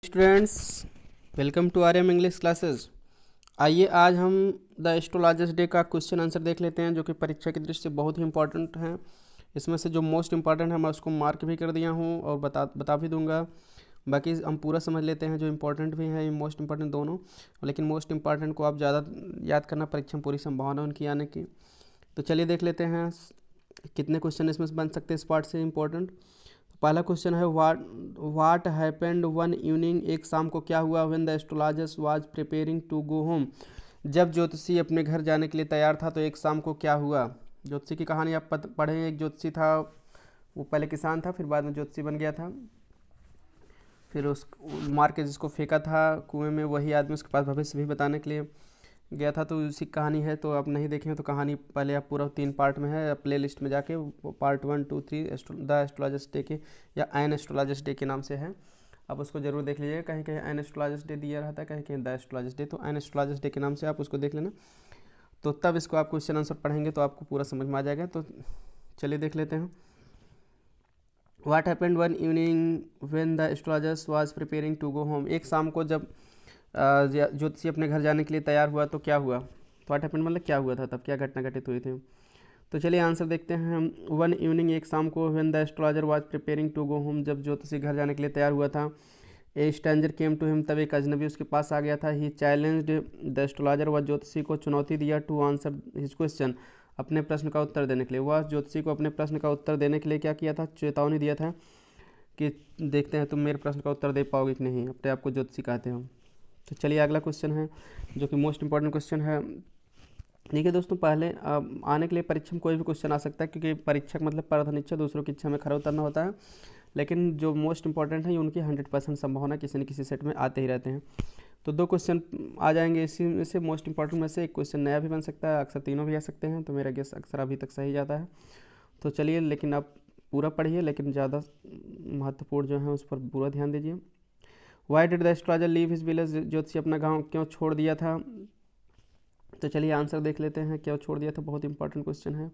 Students, welcome to Aryam English classes. आइए आज हम द एस्ट्रोलॉजर्स डे का क्वेश्चन आंसर देख लेते हैं, जो कि परीक्षा की दृष्टि से बहुत ही इंपॉर्टेंट हैं। इसमें से जो मोस्ट इंपॉर्टेंट है मैं उसको मार्क भी कर दिया हूँ और बता भी दूंगा। बाकी हम पूरा समझ लेते हैं, जो इंपॉर्टेंट भी है, मोस्ट इंपॉर्टेंट दोनों। लेकिन मोस्ट इंपॉर्टेंट को आप ज़्यादा याद करना, परीक्षा में पूरी संभावना उनकी आने की। तो चलिए देख लेते हैं कितने क्वेश्चन इसमें बन सकते हैं इस पार्ट से इंपॉर्टेंट। पहला क्वेश्चन है व्हाट हैपेंड वन इवनिंग, एक शाम को क्या हुआ, when the astrologers was preparing to go home, जब ज्योतिषी अपने घर जाने के लिए तैयार था तो एक शाम को क्या हुआ। ज्योतिषी की कहानी आप पढ़े। एक ज्योतिषी था, वो पहले किसान था, फिर बाद में ज्योतिषी बन गया था। फिर उस मार के जिसको फेंका था कुएं में, वही आदमी उसके पास भविष्य भी बताने के लिए गया था। तो उसी कहानी है, तो आप नहीं देखें तो कहानी पहले आप पूरा 3 पार्ट में है, प्ले लिस्ट में जाके पार्ट 1, 2, 3 द एस्ट्रोलॉजर्स डे के या एन एस्ट्रोलॉजर्स डे के नाम से है, आप उसको जरूर देख लीजिएगा। कहीं कहीं एन एस्ट्रोलॉजर्स डे दिया रहता है, कहीं कहीं द एस्ट्रोलॉजर्स डे, तो एन एस्ट्रोलॉजर्स डे के नाम से आप उसको देख लेना। तो तब इसको आप क्वेश्चन आंसर पढ़ेंगे तो आपको पूरा समझ में आ जाएगा। तो चलिए देख लेते हैं। What happened one evening when the astrologers was preparing to go home, एक शाम को जब ज्योतिषी अपने घर जाने के लिए तैयार हुआ तो क्या हुआ। तो व्हाट हैपेंड मतलब क्या हुआ था, तब क्या घटना घटित हुई थी। तो चलिए आंसर देखते हैं हम। वन इवनिंग, एक शाम को, when the astrologer was preparing to go home, जब ज्योतिषी घर जाने के लिए तैयार हुआ था, a stranger came to him, तब एक अजनबी उसके पास आ गया था। ही चैलेंज्ड द एस्ट्रोलॉजर, वह ज्योतिषी को चुनौती दिया, टू आंसर हिज क्वेश्चन, अपने प्रश्न का उत्तर देने के लिए। वह ज्योतिषी को अपने प्रश्न का उत्तर देने के लिए क्या किया था, चेतावनी दिया था कि देखते हैं तुम मेरे प्रश्न का उत्तर दे पाओगे कि नहीं। अपने आप को ज्योतिषी कहते हो। तो चलिए अगला क्वेश्चन है, जो कि मोस्ट इंपॉर्टेंट क्वेश्चन है। देखिए दोस्तों, पहले आने के लिए परीक्षा में कोई भी क्वेश्चन आ सकता है, क्योंकि परीक्षक मतलब परधनिच्छा, दूसरों की इच्छा में खरा उतरना होता है। लेकिन जो मोस्ट इंपॉर्टेंट है, ये उनकी 100% संभावना किसी न किसी सेट में आते ही रहते हैं। तो 2 क्वेश्चन आ जाएंगे इसी में से, मोस्ट इंपॉर्टेंट में से। एक क्वेश्चन नया भी बन सकता है, अक्सर तीनों भी आ सकते हैं, तो मेरा गेस अक्सर अभी तक सही जाता है। तो चलिए, लेकिन आप पूरा पढ़िए, लेकिन ज़्यादा महत्वपूर्ण जो है उस पर पूरा ध्यान दीजिए। Why did the astrologer leave his village, ज्योतिषी अपना गाँव क्यों छोड़ दिया था। तो चलिए आंसर देख लेते हैं, क्यों छोड़ दिया था, बहुत इंपॉर्टेंट क्वेश्चन है।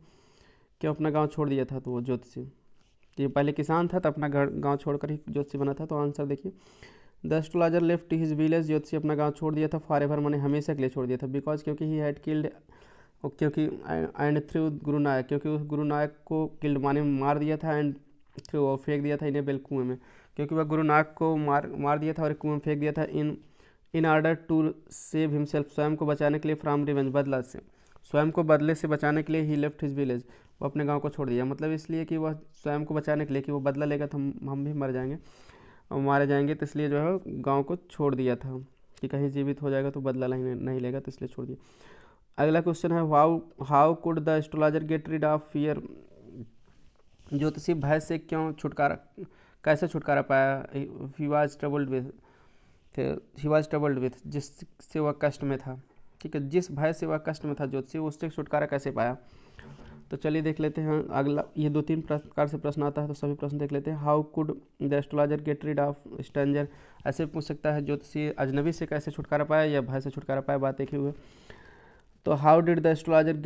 क्यों अपना गांव छोड़ दिया था, तो वो ज्योतिषी, ये पहले किसान था तो अपना गांव छोड़कर ही ज्योतिषी बना था। तो आंसर देखिए, the astrologer left his village, ज्योतिषी अपना गांव छोड़ दिया था, फॉर एवर माने हमेशा के लिए छोड़ दिया था। बिकॉज क्योंकि ही हैड किल्ड, क्योंकि एंड थ्रू गुरु नायक, क्योंकि उस गुरु नायक को किल्ड माने मार दिया था, एंड थ्रू और फेंक दिया था, इन्हें बेल कुएं में, क्योंकि वह गुरु नायक को मार दिया था और कुएं में फेंक दिया था। In order to save himself, स्वयं को बचाने के लिए, फ्रॉम रिवेंज, बदला से, स्वयं को बदले से बचाने के लिए, ही लेफ्ट हिज विलेज, वो अपने गांव को छोड़ दिया। मतलब इसलिए कि वह स्वयं को बचाने के लिए, कि वो बदला लेगा तो हम भी मर जाएंगे और मारे जाएंगे, तो इसलिए जो है गांव को छोड़ दिया था, कि कहीं जीवित हो जाएगा तो बदला नहीं लेगा, तो इसलिए छोड़ दिया। अगला क्वेश्चन है, how could the astrologer get rid of fear, ज्योतिषी भय से क्यों छुटकारा, कैसे छुटकारा पाया। ही वॉज ट्रबल्ड विथ, जिससे वह कष्ट में था। ठीक है, जिस भय से वह कष्ट में था ज्योतिषी, उससे छुटकारा कैसे पाया। तो चलिए देख लेते हैं अगला। ये 2-3 प्रकार से प्रश्न आता है, तो सभी प्रश्न देख लेते हैं। How could the astrologer get rid of stranger, ऐसे पूछ सकता है, ज्योतिषी अजनबी से कैसे छुटकारा पाया या भय से छुटकारा पाया, बात एक ही हुई। तो how did the astrologer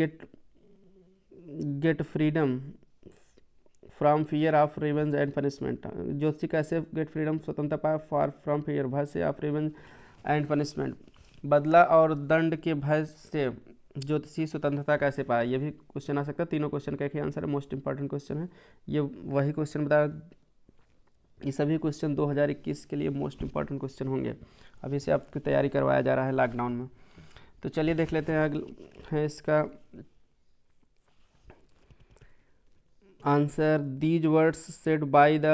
get freedom from fear of revenge and punishment, ज्योतिषी कैसे गेट फ्रीडम, स्वतंत्रता पाया, फॉर फ्रॉम फियर, भय से, ऑफ रिवेंज एंड पनिशमेंट, बदला और दंड के भय से ज्योतिषी स्वतंत्रता कैसे पाया। ये भी क्वेश्चन आ सकता है। तीनों क्वेश्चन का एक ही आंसर है, मोस्ट इंपॉर्टेंट क्वेश्चन है ये, वही क्वेश्चन बताया। ये सभी क्वेश्चन 2021 के लिए मोस्ट इंपॉर्टेंट क्वेश्चन होंगे। अभी से आपकी तैयारी करवाया जा रहा है लॉकडाउन में। तो चलिए देख लेते हैं अगला है इसका answer. These words said by the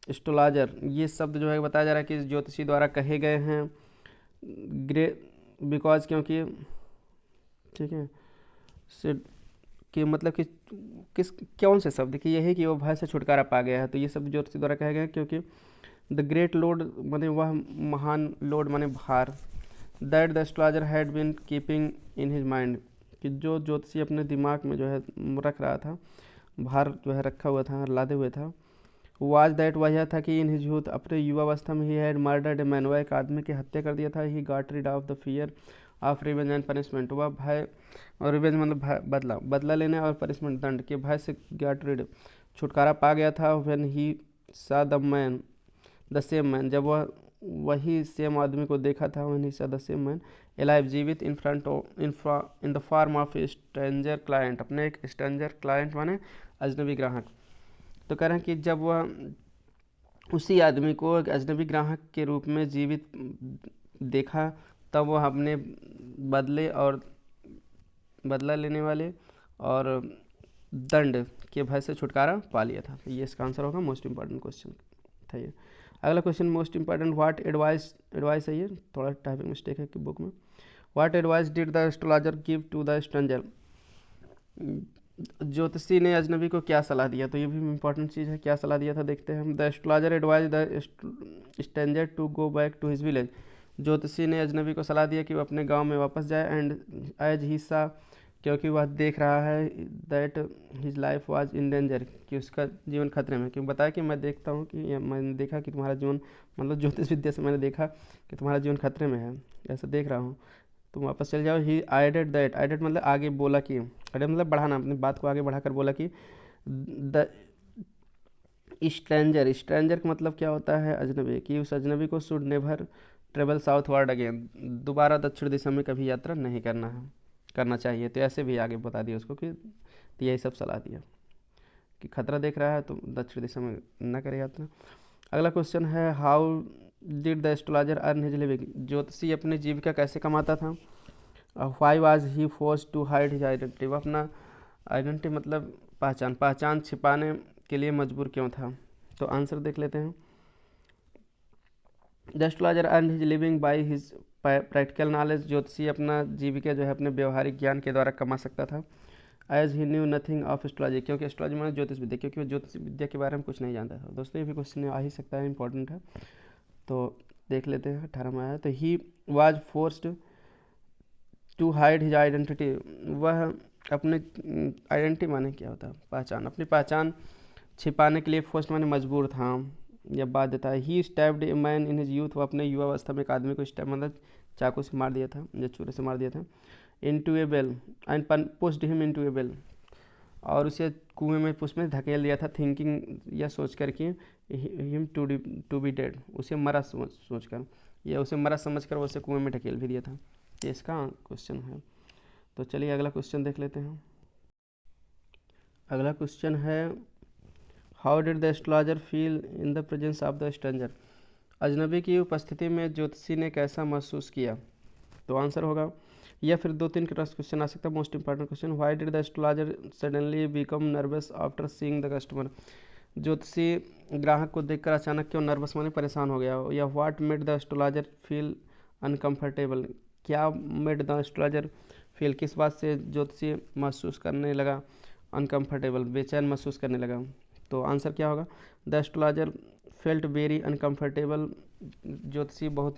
astrologer, ये शब्द जो है बताया जा रहा है कि ज्योतिषी द्वारा कहे गए हैं। ग्रे बिकॉज क्योंकि, ठीक है, सेड कि मतलब कि किस कौन से शब्द कि यही कि वो भय से छुटकारा पा गया है। तो ये शब्द ज्योतिषी द्वारा कहे गए हैं, क्योंकि द ग्रेट लोड माने वह महान लोड माने भार, that the astrologer had been keeping in his mind, कि जो ज्योतिषी अपने दिमाग में जो है रख रहा था, भार जो है रखा हुआ था, लादे हुए था। वाज दैट, वह यह था कि इन हिज यूथ, अपने युवावस्था में, he had murdered a man, वह एक आदमी की हत्या कर दिया था। He got rid of the fear of revenge and punishment, वह भय और रिवेंज मतलब बदला लेने और पनिशमेंट दंड के भय से गॉट रिड छुटकारा पा गया था। व्हेन ही सा the man the same man, जब वह वही सेम आदमी को देखा था, when he saw the same man alive, जीवित in the form of a stranger client, अपने एक stranger client माने अजनबी ग्राहक। तो कह रहे हैं कि जब वह उसी आदमी को एक अजनबी ग्राहक के रूप में जीवित देखा, तब वह अपने बदला लेने वाले और दंड के भय से छुटकारा पा लिया था। ये इसका आंसर होगा, मोस्ट इंपॉर्टेंट क्वेश्चन था ये। अगला question most important, what advice है, ये थोड़ा टाइपिंग मिस्टेक है कि बुक में। What advice did the astrologer give to the stranger, ज्योतिषी ने अजनबी को क्या सलाह दिया, तो ये भी इंपॉर्टेंट चीज़ है, क्या सलाह दिया था देखते हैं हम। The astrologer advise the stranger to go back to his village, ज्योतिषी ने अजनबी को सलाह दिया कि वो अपने गांव में वापस जाए। एंड एज ही सा, क्योंकि वह देख रहा है, that his life was in danger, कि उसका जीवन खतरे में, क्योंकि बताया कि मैं देखता हूँ कि मैंने देखा कि तुम्हारा जीवन, मतलब ज्योतिष विद्या से मैंने देखा कि तुम्हारा जीवन खतरे में है, ऐसा देख रहा हूँ, तुम वापस चले जाओ। ही आइडेड दैट, आइडेड मतलब आगे बोला कि, आइडेड मतलब बढ़ाना, अपनी बात को आगे बढ़ाकर बोला कि द स्ट्रेंजर का मतलब क्या होता है, अजनबी, कि उस अजनबी को should never travel south word again, दोबारा दक्षिण दिशा में कभी यात्रा नहीं करना चाहिए। तो ऐसे भी आगे बता दिया उसको कि यही सब सलाह दिया कि खतरा देख रहा है तो दक्षिण दिशा में न करे यात्रा। अगला क्वेश्चन है, how did the astrologer earn his living, ज्योतिषी अपनी जीविका कैसे कमाता था। Why was he forced to hide his identity, वह अपना आइडेंटिटी मतलब पहचान छिपाने के लिए मजबूर क्यों था। तो आंसर देख लेते हैं। The astrologer earn his living by his practical knowledge, ज्योतिषी अपना जीविका जो है अपने व्यवहारिक ज्ञान के द्वारा कमा सकता था। As he knew nothing of astrology, क्योंकि एस्ट्रोलॉजी में ज्योतिष विद्या, क्योंकि वो ज्योतिष विद्या के बारे में कुछ नहीं जानता था। दोस्तों ये भी क्वेश्चन आ ही सकता है, इंपॉर्टेंट है, तो देख लेते हैं। 18 में आया, तो he was forced to hide his identity, वह अपने आइडेंटिटी माने क्या होता है, पहचान, अपनी पहचान छिपाने के लिए फोर्स्ड माने मजबूर था या बाध्य था। He stabbed a man in his youth, वो अपने युवा अवस्था में एक आदमी को स्टैब मतलब चाकू से मार दिया था या छुरे से मार दिया था। Into A well and pushed him into A well, और उसे कुएं में उसमें धकेल दिया था, थिंकिंग या सोच कर कि हिम टू बी डेड, उसे मरा सोच कर, या उसे मरा समझ कर उसे कुएं में ढकेल भी दिया था। ये इसका क्वेश्चन है। तो चलिए अगला क्वेश्चन देख लेते हैं। अगला क्वेश्चन है, how did the astrologer feel in the presence of the stranger, अजनबी की उपस्थिति में ज्योतिषी ने कैसा महसूस किया। तो आंसर होगा, या फिर 2-3 क्वेश्चन आ सकता है। Most important question, why did the astrologer suddenly become nervous after seeing the customer, ज्योतिषी ग्राहक को देखकर अचानक क्यों नर्वस माने परेशान हो गया। या what made the astrologer feel uncomfortable, क्या मेड द एस्ट्रोलॉजर फील, किस बात से ज्योतिषी महसूस करने लगा अनकंफर्टेबल, बेचैन महसूस करने लगा। तो आंसर क्या होगा, the astrologer felt very uncomfortable, ज्योतिषी बहुत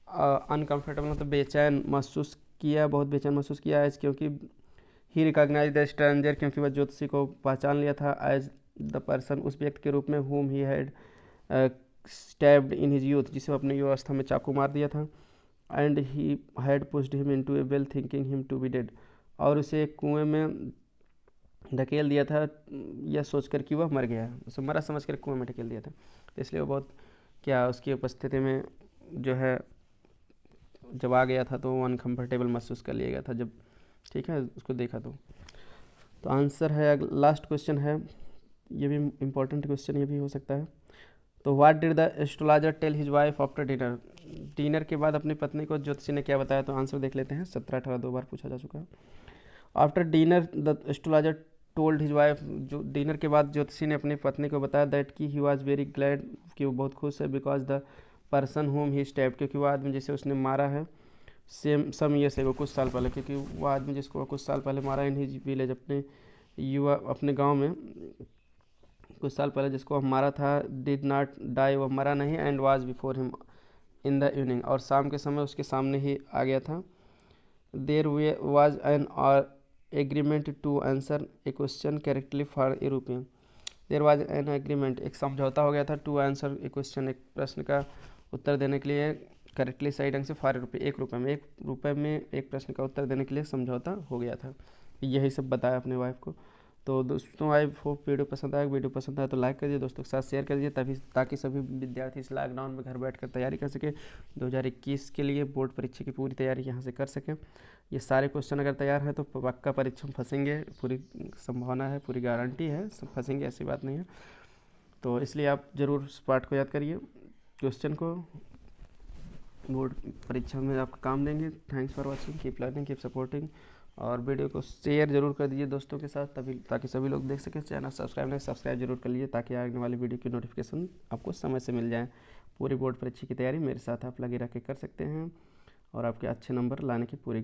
अनकंफर्टेबल मतलब बेचैन महसूस किया, बहुत बेचैन महसूस किया। एज क्योंकि ही रिकॉग्नाइज द स्ट्रेंजर, क्योंकि वह ज्योतिषी को पहचान लिया था। एज द पर्सन, उस व्यक्ति के रूप में, whom he had stabbed in his youth, जिसे अपने युवावस्था में चाकू मार दिया था। And he had pushed him into a well thinking him to be dead, और उसे कुएं में ढकेल दिया था यह सोचकर कि वह मर गया है, उसे मरा समझ कर कुएं में ढकेल दिया था। तो इसलिए वो बहुत क्या उसकी उपस्थिति में जो है जब आ गया था तो वो अनकम्फर्टेबल महसूस कर लिया गया था जब, ठीक है, उसको देखा तो आंसर है। लास्ट क्वेश्चन है, ये भी इम्पोर्टेंट क्वेश्चन ये भी हो सकता है। तो what did the astrologer tell his wife after dinner, dinner के बाद अपनी पत्नी को ज्योतिषी ने क्या बताया। तो आंसर देख लेते हैं। 17-18 2 बार पूछा जा चुका है। After dinner the astrologer told his wife, जो डिनर के बाद ज्योतिषी ने अपनी पत्नी को बताया दैट कि ही वाज वेरी ग्लैड, कि वो बहुत खुश है, because the person home he stabbed, क्योंकि वो आदमी जिसे उसने मारा है सम ईयर्स एगो, कुछ साल पहले, क्योंकि वो आदमी जिसको कुछ साल पहले मारा इन हिज विलेज, अपने गांव में कुछ साल पहले जिसको वह मारा था, डिड नॉट डाई, वह मरा नहीं, and was before him in the evening, और शाम के समय उसके सामने ही आ गया था। There was an agreement to answer a question correctly for a rupaye, there was an agreement, एक समझौता हो गया था, टू आंसर ए क्वेश्चन, एक प्रश्न का उत्तर देने के लिए करेक्टली सही ढंग से, फॉर ए रुपये, 1 रुपये में एक प्रश्न का उत्तर देने के लिए समझौता हो गया था। यही सब बताया अपने वाइफ को। तो दोस्तों आई होप वीडियो पसंद आए। वीडियो पसंद आए तो लाइक करिए, दोस्तों के साथ शेयर करिए, ताकि सभी विद्यार्थी इस लॉकडाउन में घर बैठकर तैयारी कर सकें, 2021 के लिए बोर्ड परीक्षा की पूरी तैयारी यहाँ से कर सकें। ये सारे क्वेश्चन अगर तैयार है तो पक्का परीक्षा में फंसेंगे, पूरी संभावना है, पूरी गारंटी है, सब फंसेंगे, ऐसी बात नहीं है। तो इसलिए आप ज़रूर इस पार्ट को याद करिए, क्वेश्चन को बोर्ड परीक्षा में आपका काम देंगे। Thanks for watching, keep learning, keep supporting, और वीडियो को शेयर जरूर कर दीजिए दोस्तों के साथ, ताकि सभी लोग देख सकें। चैनल सब्सक्राइब जरूर कर लीजिए, ताकि आने वाली वीडियो की नोटिफिकेशन आपको समय से मिल जाए। पूरी बोर्ड परीक्षा की तैयारी मेरे साथ आप लगे रह के कर सकते हैं और आपके अच्छे नंबर लाने की पूरी